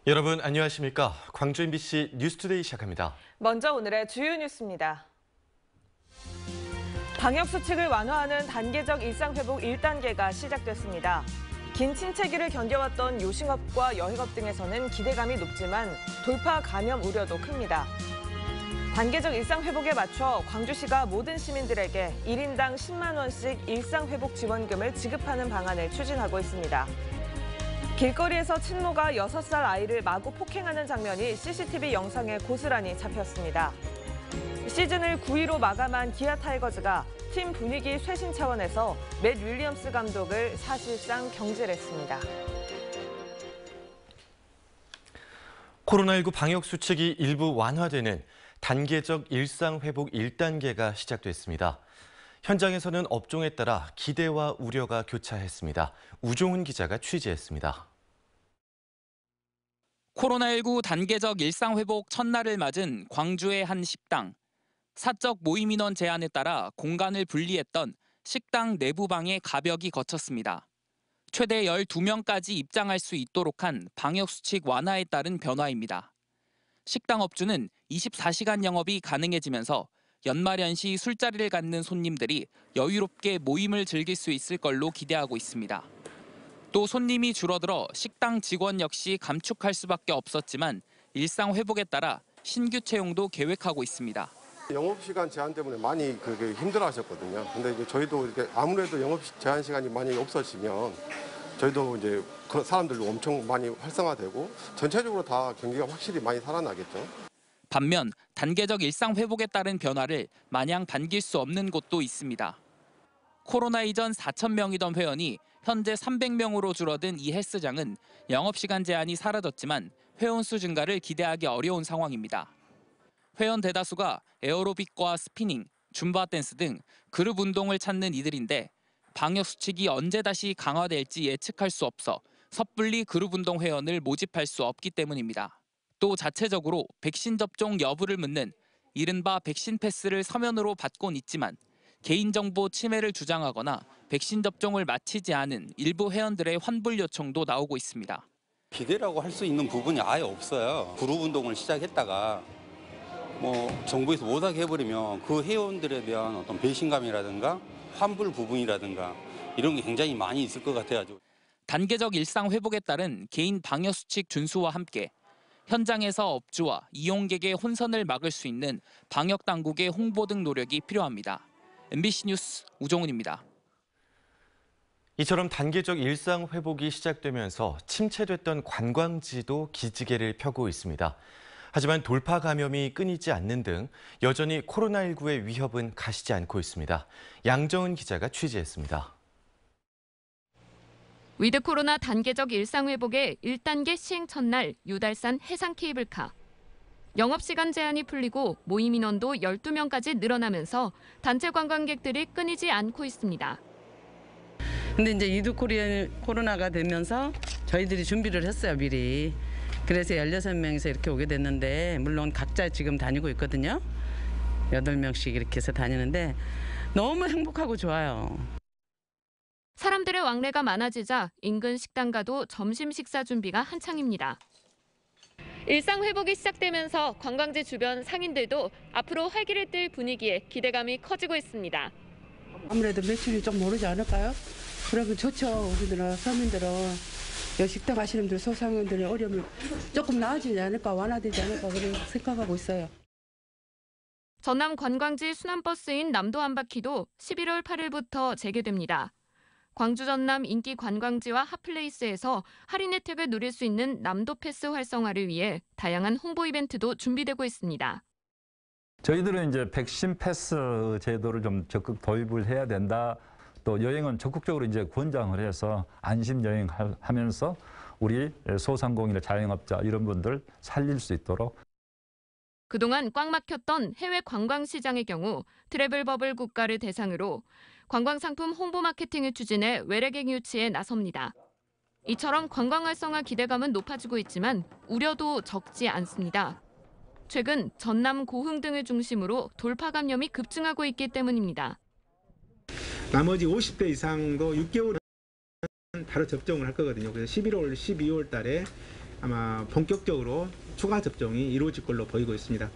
여러분 안녕하십니까? 광주 MBC 뉴스투데이 시작합니다. 먼저 오늘의 주요 뉴스입니다. 방역수칙을 완화하는 단계적 일상회복 1단계가 시작됐습니다. 긴 침체기를 견뎌왔던 요식업과 여행업 등에서는 기대감이 높지만 돌파 감염 우려도 큽니다. 단계적 일상회복에 맞춰 광주시가 모든 시민들에게 1인당 10만 원씩 일상회복 지원금을 지급하는 방안을 추진하고 있습니다. 길거리에서 친모가 6살 아이를 마구 폭행하는 장면이 CCTV 영상에 고스란히 잡혔습니다. 시즌을 9위로 마감한 기아 타이거즈가 팀 분위기 쇄신 차원에서 맷 윌리엄스 감독을 사실상 경질했습니다. 코로나19 방역 수칙이 일부 완화되는 단계적 일상회복 1단계가 시작됐습니다. 현장에서는 업종에 따라 기대와 우려가 교차했습니다. 우종훈 기자가 취재했습니다. 코로나19 단계적 일상회복 첫날을 맞은 광주의 한 식당. 사적 모임 인원 제한에 따라 공간을 분리했던 식당 내부방의 가벽이 거쳤습니다. 최대 12명까지 입장할 수 있도록 한 방역수칙 완화에 따른 변화입니다. 식당 업주는 24시간 영업이 가능해지면서 연말연시 술자리를 갖는 손님들이 여유롭게 모임을 즐길 수 있을 걸로 기대하고 있습니다. 또 손님이 줄어들어 식당 직원 역시 감축할 수밖에 없었지만 일상 회복에 따라 신규 채용도 계획하고 있습니다. 영업시간 제한 때문에 많이 힘들어하셨거든요. 근데 이제 저희도 이렇게 아무래도 영업 제한 시간이 많이 없어지면 저희도 이제 그런 사람들도 엄청 많이 활성화되고 전체적으로 다 경기가 확실히 많이 살아나겠죠. 반면 단계적 일상 회복에 따른 변화를 마냥 반길 수 없는 곳도 있습니다. 코로나 이전 4,000명이던 회원이 현재 300명으로 줄어든 이 헬스장은 영업시간 제한이 사라졌지만 회원 수 증가를 기대하기 어려운 상황입니다. 회원 대다수가 에어로빅과 스피닝, 줌바 댄스 등 그룹 운동을 찾는 이들인데 방역 수칙이 언제 다시 강화될지 예측할 수 없어 섣불리 그룹 운동 회원을 모집할 수 없기 때문입니다. 또 자체적으로 백신 접종 여부를 묻는 이른바 백신 패스를 서면으로 받곤 있지만 개인정보 침해를 주장하거나 백신 접종을 마치지 않은 일부 회원들의 환불 요청도 나오고 있습니다. 기대라고 할 수 있는 부분이 아예 없어요. 그룹 운동을 시작했다가 정부에서 못하게 해버리면 그 회원들에 대한 어떤 배신감이라든가 환불 부분이라든가 이런 게 굉장히 많이 있을 것 같아요. 단계적 일상 회복에 따른 개인 방역 수칙 준수와 함께 현장에서 업주와 이용객의 혼선을 막을 수 있는 방역 당국의 홍보 등 노력이 필요합니다. MBC 뉴스 우종훈입니다. 이처럼 단계적 일상 회복이 시작되면서 침체됐던 관광지도 기지개를 펴고 있습니다. 하지만 돌파 감염이 끊이지 않는 등 여전히 코로나19의 위협은 가시지 않고 있습니다. 양정은 기자가 취재했습니다. 위드 코로나 단계적 일상 회복의 1단계 시행 첫날 유달산 해상 케이블카. 영업시간 제한이 풀리고 모임 인원도 12명까지 늘어나면서 단체 관광객들이 끊이지 않고 있습니다. 근데 이제 위드 코로나가 되면서 저희들이 준비를 했어요, 미리. 그래서 16명이서 이렇게 오게 됐는데 물론 각자 지금 다니고 있거든요. 8명씩 이렇게 해서 다니는데 너무 행복하고 좋아요. 사람들의 왕래가 많아지자 인근 식당가도 점심 식사 준비가 한창입니다. 일상 회복이 시작되면서 관광지 주변 상인들도 앞으로 활기를 띨 분위기에 기대감이 커지고 있습니다. 아무래도 매출이 좀 오르지 않을까요? 그러면 좋죠. 우리들은 서민들은 식당 하시는 분들, 소상인들의 어려움이 조금 나아지지 않을까, 완화되지 않을까 그런 생각하고 있어요. 전남 관광지 순환버스인 남도 한 바퀴도 11월 8일부터 재개됩니다. 광주 전남 인기 관광지와 핫플레이스에서 할인 혜택을 누릴 수 있는 남도 패스 활성화를 위해 다양한 홍보 이벤트도 준비되고 있습니다. 저희들은 이제 백신 패스 제도를 좀 적극 도입을 해야 된다. 또 여행은 적극적으로 이제 권장을 해서 안심 여행하면서 우리 소상공인의 자영업자 이런 분들 살릴 수 있도록. 그동안 꽉 막혔던 해외 관광 시장의 경우 트래블 버블 국가를 대상으로 관광 상품 홍보 마케팅을 추진해 외래객 유치에 나섭니다. 이처럼 관광 활성화 기대감은 높아지고 있지만 우려도 적지 않습니다. 최근 전남 고흥 등을 중심으로 돌파 감염이 급증하고 있기 때문입니다. 나머지 50대 이상도 6개월은 바로 접종을 할 거거든요. 그래서 11월, 12월 달에 아마 본격적으로 추가 접종이 이루어질 걸로 보이고 있습니다.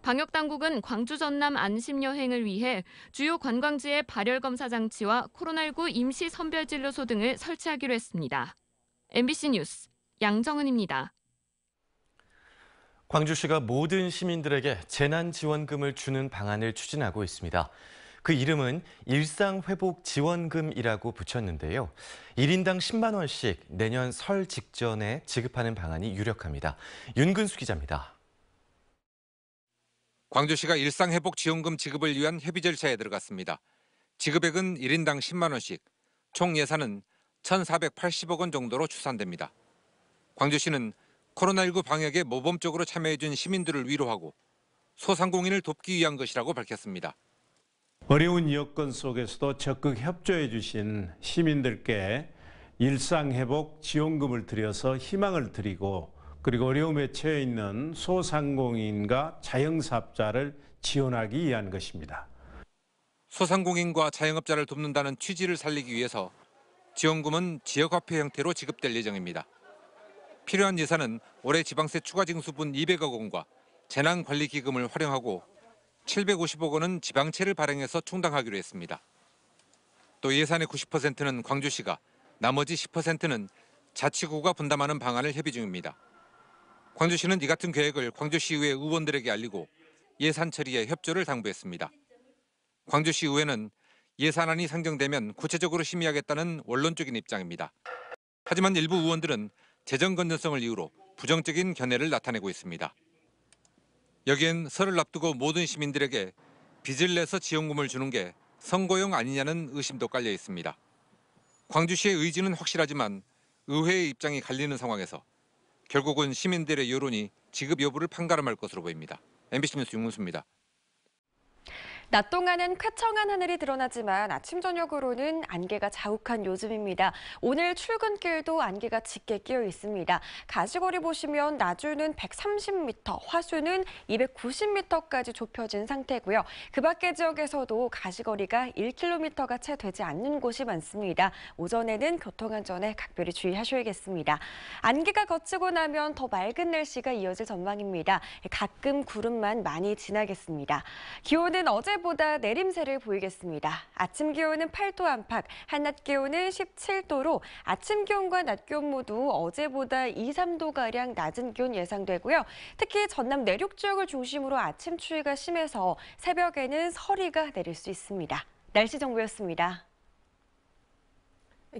방역당국은 광주 전남 안심여행을 위해 주요 관광지의 발열검사 장치와 코로나19 임시 선별진료소 등을 설치하기로 했습니다. MBC 뉴스 양정은입니다. 광주시가 모든 시민들에게 재난지원금을 주는 방안을 추진하고 있습니다. 그 이름은 일상회복지원금이라고 붙였는데요. 1인당 10만 원씩 내년 설 직전에 지급하는 방안이 유력합니다. 윤근수 기자입니다. 광주시가 일상회복지원금 지급을 위한 협의 절차에 들어갔습니다. 지급액은 1인당 10만 원씩, 총 예산은 1,480억 원 정도로 추산됩니다. 광주시는 코로나19 방역에 모범적으로 참여해준 시민들을 위로하고 소상공인을 돕기 위한 것이라고 밝혔습니다. 어려운 여건 속에서도 적극 협조해 주신 시민들께 일상회복 지원금을 드려서 희망을 드리고 그리고 어려움에 처해 있는 소상공인과 자영사업자를 지원하기 위한 것입니다. 소상공인과 자영업자를 돕는다는 취지를 살리기 위해서 지원금은 지역화폐 형태로 지급될 예정입니다. 필요한 예산은 올해 지방세 추가 징수분 200억 원과 재난관리기금을 활용하고 750억 원은 지방채를 발행해서 충당하기로 했습니다. 또 예산의 90%는 광주시가, 나머지 10%는 자치구가 분담하는 방안을 협의 중입니다. 광주시는 이 같은 계획을 광주시의회 의원들에게 알리고 예산 처리에 협조를 당부했습니다. 광주시의회는 예산안이 상정되면 구체적으로 심의하겠다는 원론적인 입장입니다. 하지만 일부 의원들은 재정 건전성을 이유로 부정적인 견해를 나타내고 있습니다. 여기엔 설을 앞두고 모든 시민들에게 빚을 내서 지원금을 주는 게 선거용 아니냐는 의심도 깔려 있습니다. 광주시의 의지는 확실하지만 의회의 입장이 갈리는 상황에서 결국은 시민들의 여론이 지급 여부를 판가름할 것으로 보입니다. MBC 뉴스 윤문수입니다. 낮 동안은 쾌청한 하늘이 드러나지만 아침 저녁으로는 안개가 자욱한 요즘입니다. 오늘 출근길도 안개가 짙게 끼어 있습니다. 가시거리 보시면 나주는 130m, 화수는 290m까지 좁혀진 상태고요. 그 밖의 지역에서도 가시거리가 1km가 채 되지 않는 곳이 많습니다. 오전에는 교통안전에 각별히 주의하셔야겠습니다. 안개가 걷히고 나면 더 맑은 날씨가 이어질 전망입니다. 가끔 구름만 많이 지나겠습니다. 기온은 어제보다 내림세를 보이겠습니다. 아침 기온은 8도 안팎, 한낮 기온은 17도로 아침 기온과 낮 기온 모두 어제보다 2, 3도가량 낮은 기온 예상되고요. 특히 전남 내륙 지역을 중심으로 아침 추위가 심해서 새벽에는 서리가 내릴 수 있습니다. 날씨 정보였습니다.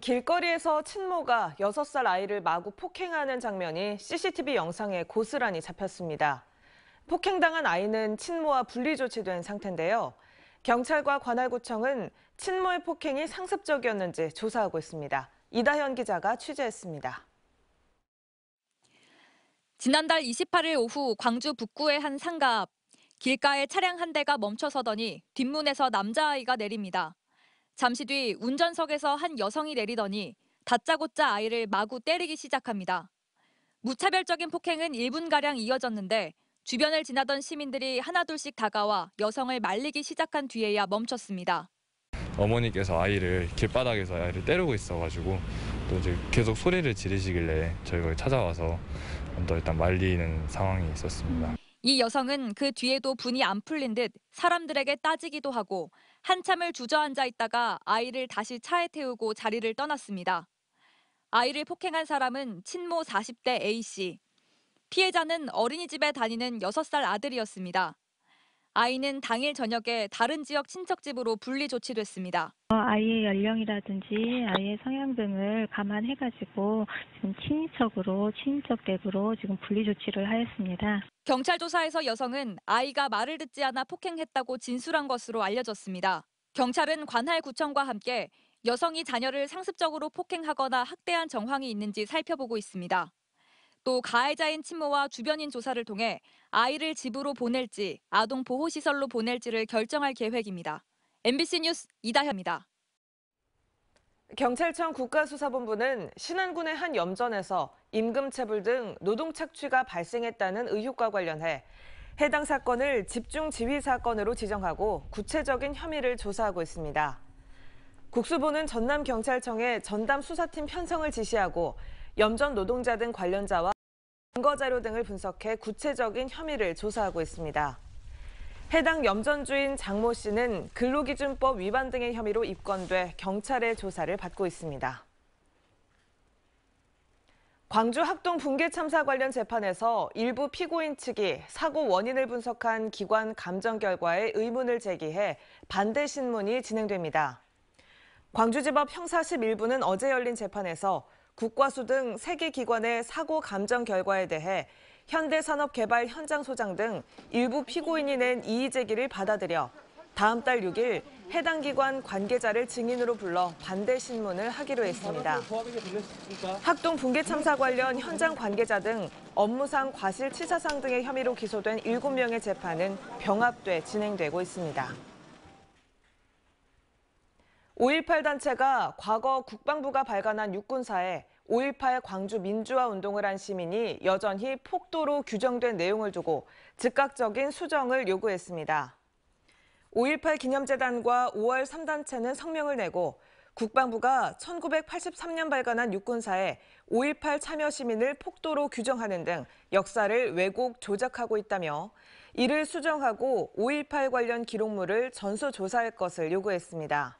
길거리에서 친모가 6살 아이를 마구 폭행하는 장면이 CCTV 영상에 고스란히 잡혔습니다. 폭행당한 아이는 친모와 분리 조치된 상태인데요. 경찰과 관할구청은 친모의 폭행이 상습적이었는지 조사하고 있습니다. 이다현 기자가 취재했습니다. 지난달 28일 오후 광주 북구의 한 상가 앞 길가에 차량 한 대가 멈춰서더니 뒷문에서 남자아이가 내립니다. 잠시 뒤 운전석에서 한 여성이 내리더니 다짜고짜 아이를 마구 때리기 시작합니다. 무차별적인 폭행은 1분가량 이어졌는데 주변을 지나던 시민들이 하나둘씩 다가와 여성을 말리기 시작한 뒤에야 멈췄습니다. 어머니께서 아이를 길바닥에서 아이를 때리고 있어가지고 또 이제 계속 소리를 지르시길래 저희가 찾아와서 또 일단 말리는 상황이 있었습니다. 이 여성은 그 뒤에도 분이 안 풀린 듯 사람들에게 따지기도 하고 한참을 주저앉아 있다가 아이를 다시 차에 태우고 자리를 떠났습니다. 아이를 폭행한 사람은 친모 40대 A씨. 피해자는 어린이집에 다니는 6살 아들이었습니다. 아이는 당일 저녁에 다른 지역 친척집으로 분리 조치됐습니다. 아이의 연령이라든지 아이의 성향 등을 감안해가지고 지금 친인척 댁으로 지금 분리 조치를 하였습니다. 경찰 조사에서 여성은 아이가 말을 듣지 않아 폭행했다고 진술한 것으로 알려졌습니다. 경찰은 관할구청과 함께 여성이 자녀를 상습적으로 폭행하거나 학대한 정황이 있는지 살펴보고 있습니다. 또 가해자인 친모와 주변인 조사를 통해 아이를 집으로 보낼지 아동보호시설로 보낼지를 결정할 계획입니다. MBC 뉴스 이다현입니다. 경찰청 국가수사본부는 신안군의 한 염전에서 임금체불 등 노동 착취가 발생했다는 의혹과 관련해 해당 사건을 집중지휘 사건으로 지정하고 구체적인 혐의를 조사하고 있습니다. 국수부는 전남경찰청에 전담 수사팀 편성을 지시하고 염전 노동자 등 관련자와 증거 자료 등을 분석해 구체적인 혐의를 조사하고 있습니다. 해당 염전주인 장모 씨는 근로기준법 위반 등의 혐의로 입건돼 경찰의 조사를 받고 있습니다. 광주 학동 붕괴 참사 관련 재판에서 일부 피고인 측이 사고 원인을 분석한 기관 감정 결과에 의문을 제기해 반대 신문이 진행됩니다. 광주지법 형사 11부는 어제 열린 재판에서 국과수 등 3개 기관의 사고 감정 결과에 대해 현대산업개발 현장소장 등 일부 피고인이 낸 이의 제기를 받아들여 다음 달 6일 해당 기관 관계자를 증인으로 불러 반대 신문을 하기로 했습니다. 학동 붕괴 참사 관련 현장 관계자 등 업무상 과실치사상 등의 혐의로 기소된 7명의 재판은 병합돼 진행되고 있습니다. 5.18 단체가 과거 국방부가 발간한 육군사에 5.18 광주 민주화 운동을 한 시민이 여전히 폭도로 규정된 내용을 두고 즉각적인 수정을 요구했습니다. 5.18 기념재단과 5월 3단체는 성명을 내고 국방부가 1983년 발간한 육군사에 5.18 참여 시민을 폭도로 규정하는 등 역사를 왜곡 조작하고 있다며 이를 수정하고 5.18 관련 기록물을 전수조사할 것을 요구했습니다.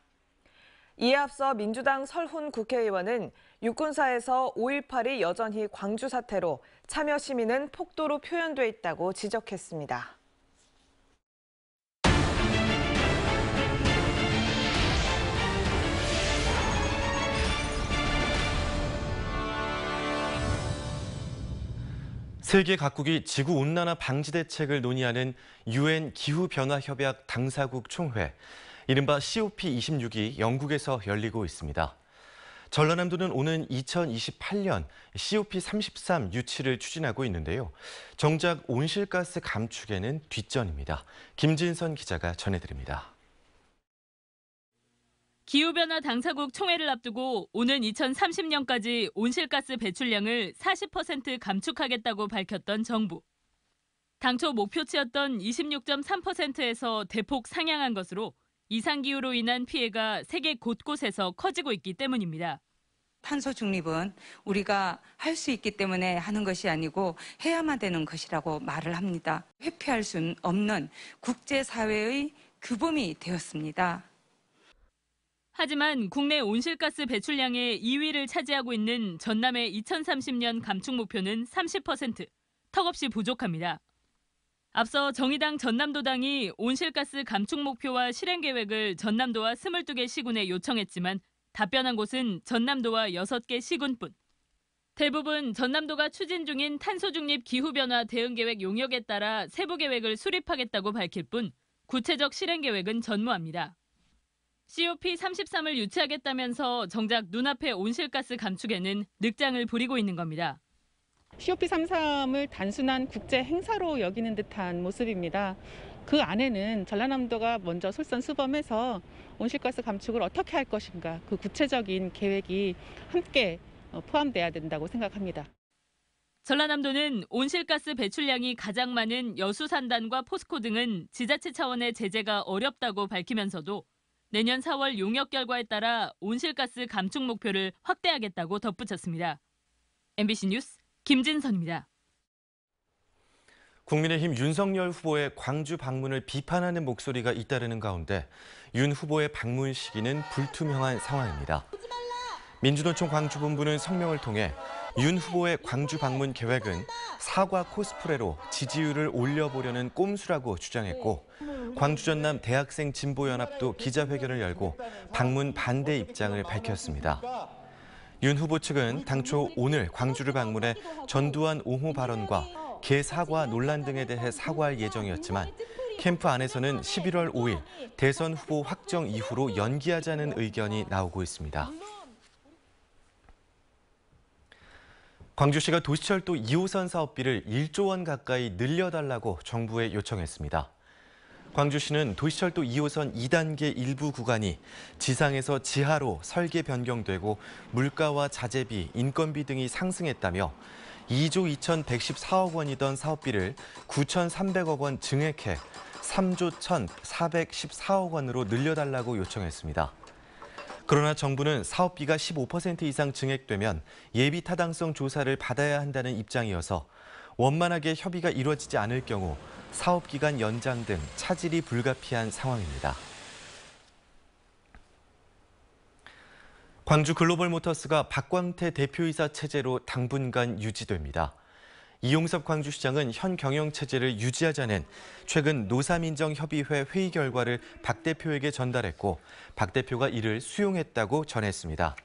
이에 앞서 민주당 설훈 국회의원은 육군사에서 5.18이 여전히 광주 사태로 참여 시민은 폭도로 표현돼 있다고 지적했습니다. 세계 각국이 지구온난화 방지 대책을 논의하는 UN 기후변화협약 당사국 총회, 이른바 COP26이 영국에서 열리고 있습니다. 전라남도는 오는 2028년 COP33 유치를 추진하고 있는데요. 정작 온실가스 감축에는 뒷전입니다. 김진선 기자가 전해드립니다. 기후변화 당사국 총회를 앞두고 오는 2030년까지 온실가스 배출량을 40% 감축하겠다고 밝혔던 정부. 당초 목표치였던 26.3%에서 대폭 상향한 것으로 이상기후로 인한 피해가 세계 곳곳에서 커지고 있기 때문입니다. 탄소 중립은 우리가 할 수 있기 때문에 하는 것이 아니고 해야만 되는 것이라고 말을 합니다. 회피할 수 없는 국제사회의 규범이 되었습니다. 하지만 국내 온실가스 배출량의 2위를 차지하고 있는 전남의 2030년 감축 목표는 30%, 턱없이 부족합니다. 앞서 정의당 전남도당이 온실가스 감축 목표와 실행 계획을 전남도와 22개 시군에 요청했지만 답변한 곳은 전남도와 6개 시군뿐. 대부분 전남도가 추진 중인 탄소중립 기후변화 대응계획 용역에 따라 세부 계획을 수립하겠다고 밝힐 뿐 구체적 실행 계획은 전무합니다. COP33을 유치하겠다면서 정작 눈앞의 온실가스 감축에는 늑장을 부리고 있는 겁니다. COP33을 단순한 국제 행사로 여기는 듯한 모습입니다. 그 안에는 전라남도가 먼저 솔선수범해서 온실가스 감축을 어떻게 할 것인가, 그 구체적인 계획이 함께 포함돼야 된다고 생각합니다. 전라남도는 온실가스 배출량이 가장 많은 여수산단과 포스코 등은 지자체 차원의 제재가 어렵다고 밝히면서도 내년 4월 용역 결과에 따라 온실가스 감축 목표를 확대하겠다고 덧붙였습니다. MBC 뉴스 김진선입니다. 국민의힘 윤석열 후보의 광주 방문을 비판하는 목소리가 잇따르는 가운데 윤 후보의 방문 시기는 불투명한 상황입니다. 민주노총 광주본부는 성명을 통해 윤 후보의 광주 방문 계획은 사과 코스프레로 지지율을 올려보려는 꼼수라고 주장했고 광주 전남 대학생 진보연합도 기자회견을 열고 방문 반대 입장을 밝혔습니다. 윤 후보 측은 당초 오늘 광주를 방문해 전두환 옹호 발언과 개사과 논란 등에 대해 사과할 예정이었지만 캠프 안에서는 11월 5일 대선 후보 확정 이후로 연기하자는 의견이 나오고 있습니다. 광주시가 도시철도 2호선 사업비를 1조 원 가까이 늘려달라고 정부에 요청했습니다. 광주시는 도시철도 2호선 2단계 일부 구간이 지상에서 지하로 설계 변경되고 물가와 자재비, 인건비 등이 상승했다며 2조 2,114억 원이던 사업비를 9,300억 원 증액해 3조 1,414억 원으로 늘려달라고 요청했습니다. 그러나 정부는 사업비가 15% 이상 증액되면 예비 타당성 조사를 받아야 한다는 입장이어서 원만하게 협의가 이루어지지 않을 경우 사업기간 연장 등 차질이 불가피한 상황입니다. 광주 글로벌모터스가 박광태 대표이사 체제로 당분간 유지됩니다. 이용섭 광주시장은 현 경영 체제를 유지하자는 최근 노사민정협의회 회의 결과를 박 대표에게 전달했고 박 대표가 이를 수용했다고 전했습니다.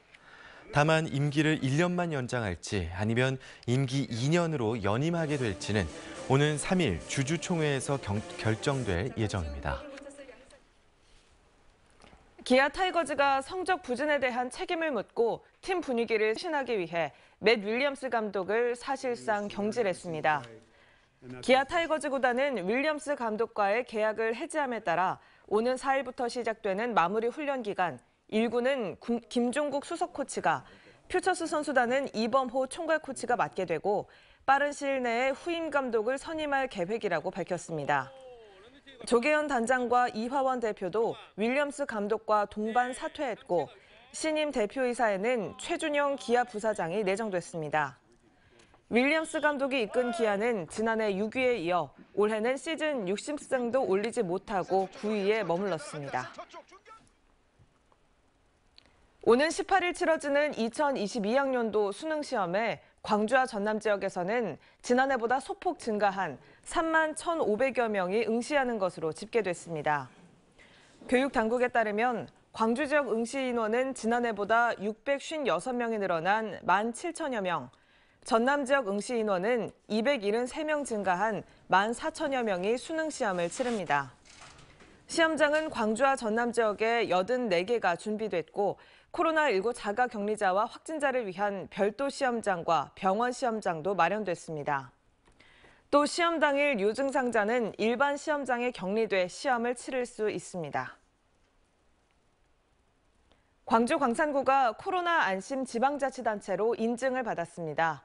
다만 임기를 1년만 연장할지 아니면 임기 2년으로 연임하게 될지는 오는 3일 주주총회에서 결정될 예정입니다. 기아 타이거즈가 성적 부진에 대한 책임을 묻고 팀 분위기를 신하기 위해 맷 윌리엄스 감독을 사실상 경질했습니다. 기아 타이거즈 구단은 윌리엄스 감독과의 계약을 해지함에 따라 오는 4일부터 시작되는 마무리 훈련 기간 1구는 김종국 수석 코치가, 퓨처스 선수단은 이범호 총괄 코치가 맡게 되고 빠른 시일 내에 후임 감독을 선임할 계획이라고 밝혔습니다. 조계현 단장과 이화원 대표도 윌리엄스 감독과 동반 사퇴했고 신임 대표이사에는 최준영 기아 부사장이 내정됐습니다. 윌리엄스 감독이 이끈 기아는 지난해 6위에 이어 올해는 시즌 60승도 올리지 못하고 9위에 머물렀습니다. 오는 18일 치러지는 2022학년도 수능시험에 광주와 전남 지역에서는 지난해보다 소폭 증가한 3만 1,500여 명이 응시하는 것으로 집계됐습니다. 교육당국에 따르면 광주 지역 응시 인원은 지난해보다 656명이 늘어난 17,000여 명, 전남 지역 응시 인원은 273명 증가한 14,000여 명이 수능시험을 치릅니다. 시험장은 광주와 전남 지역에 84개가 준비됐고 코로나19 자가격리자와 확진자를 위한 별도 시험장과 병원 시험장도 마련됐습니다. 또 시험 당일 유증상자는 일반 시험장에 격리돼 시험을 치를 수 있습니다. 광주 광산구가 코로나 안심 지방자치단체로 인증을 받았습니다.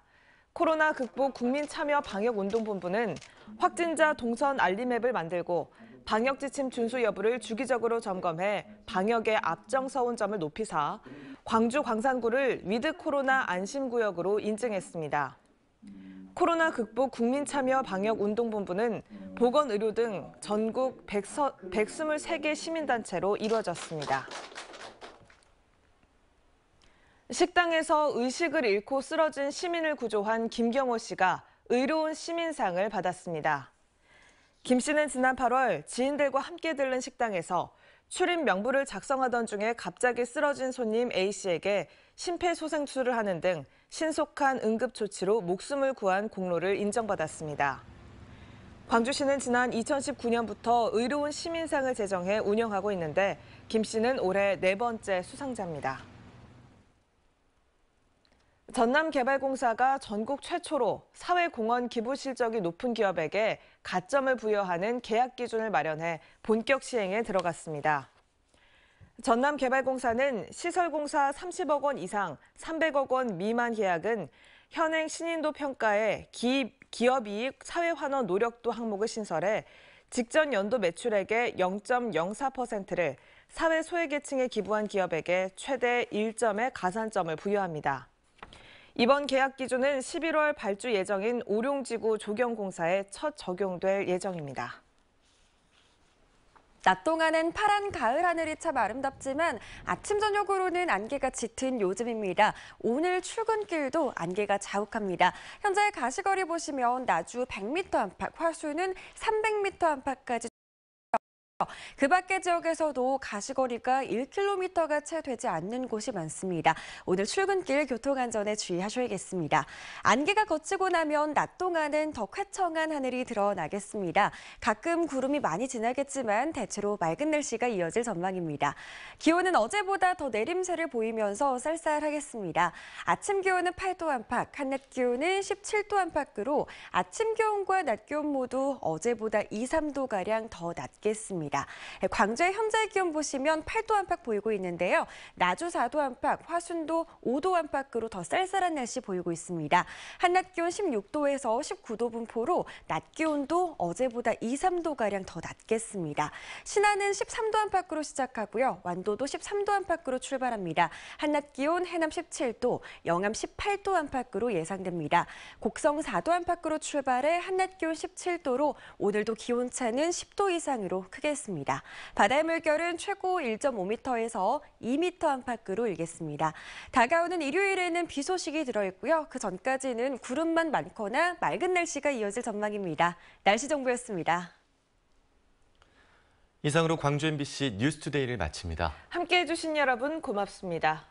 코로나 극복 국민참여방역운동본부는 확진자 동선 알림 앱을 만들고 방역지침 준수 여부를 주기적으로 점검해 방역에 앞장서온 점을 높이사 광주 광산구를 위드 코로나 안심구역으로 인증했습니다. 코로나 극복 국민참여방역운동본부는 보건의료 등 전국 123개 시민단체로 이루어졌습니다. 식당에서 의식을 잃고 쓰러진 시민을 구조한 김경호 씨가 의로운 시민상을 받았습니다. 김 씨는 지난 8월 지인들과 함께 들른 식당에서 출입 명부를 작성하던 중에 갑자기 쓰러진 손님 A 씨에게 심폐소생술을 하는 등 신속한 응급조치로 목숨을 구한 공로를 인정받았습니다. 광주시는 지난 2019년부터 의로운 시민상을 제정해 운영하고 있는데 김 씨는 올해 4번째 수상자입니다. 전남개발공사가 전국 최초로 사회공헌 기부 실적이 높은 기업에게 가점을 부여하는 계약 기준을 마련해 본격 시행에 들어갔습니다. 전남개발공사는 시설공사 30억 원 이상 300억 원 미만 계약은 현행 신인도 평가에 기업이익 사회환원 노력도 항목을 신설해 직전 연도 매출액의 0.04%를 사회 소외계층에 기부한 기업에게 최대 1점의 가산점을 부여합니다. 이번 계약 기준은 11월 발주 예정인 오룡지구 조경공사에 첫 적용될 예정입니다. 낮 동안은 파란 가을 하늘이 참 아름답지만 아침 저녁으로는 안개가 짙은 요즘입니다. 오늘 출근길도 안개가 자욱합니다. 현재 가시거리 보시면 나주 100m 안팎, 화수는 300m 안팎까지 그 밖의 지역에서도 가시거리가 1km가 채 되지 않는 곳이 많습니다. 오늘 출근길 교통안전에 주의하셔야겠습니다. 안개가 걷히고 나면 낮 동안은 더 쾌청한 하늘이 드러나겠습니다. 가끔 구름이 많이 지나겠지만 대체로 맑은 날씨가 이어질 전망입니다. 기온은 어제보다 더 내림세를 보이면서 쌀쌀하겠습니다. 아침 기온은 8도 안팎, 한낮 기온은 17도 안팎으로 아침 기온과 낮 기온 모두 어제보다 2, 3도가량 더 낮겠습니다. 있습니다. 광주의 현재 기온 보시면 8도 안팎 보이고 있는데요. 나주 4도 안팎, 화순도 5도 안팎으로 더 쌀쌀한 날씨 보이고 있습니다. 한낮 기온 16도에서 19도 분포로 낮 기온도 어제보다 2, 3도가량 더 낮겠습니다. 신안은 13도 안팎으로 시작하고요. 완도도 13도 안팎으로 출발합니다. 한낮 기온 해남 17도, 영암 18도 안팎으로 예상됩니다. 곡성 4도 안팎으로 출발해 한낮 기온 17도로 오늘도 기온차는 10도 이상으로 크겠습니다. 바다의 물결은 최고 1.5m에서 2m 안팎으로 일겠습니다. 다가오는 일요일에는 비 소식이 들어있고요. 그 전까지는 구름만 많거나 맑은 날씨가 이어질 전망입니다. 날씨 정보였습니다. 이상으로 광주 MBC 뉴스투데이를 마칩니다. 함께해 주신 여러분 고맙습니다.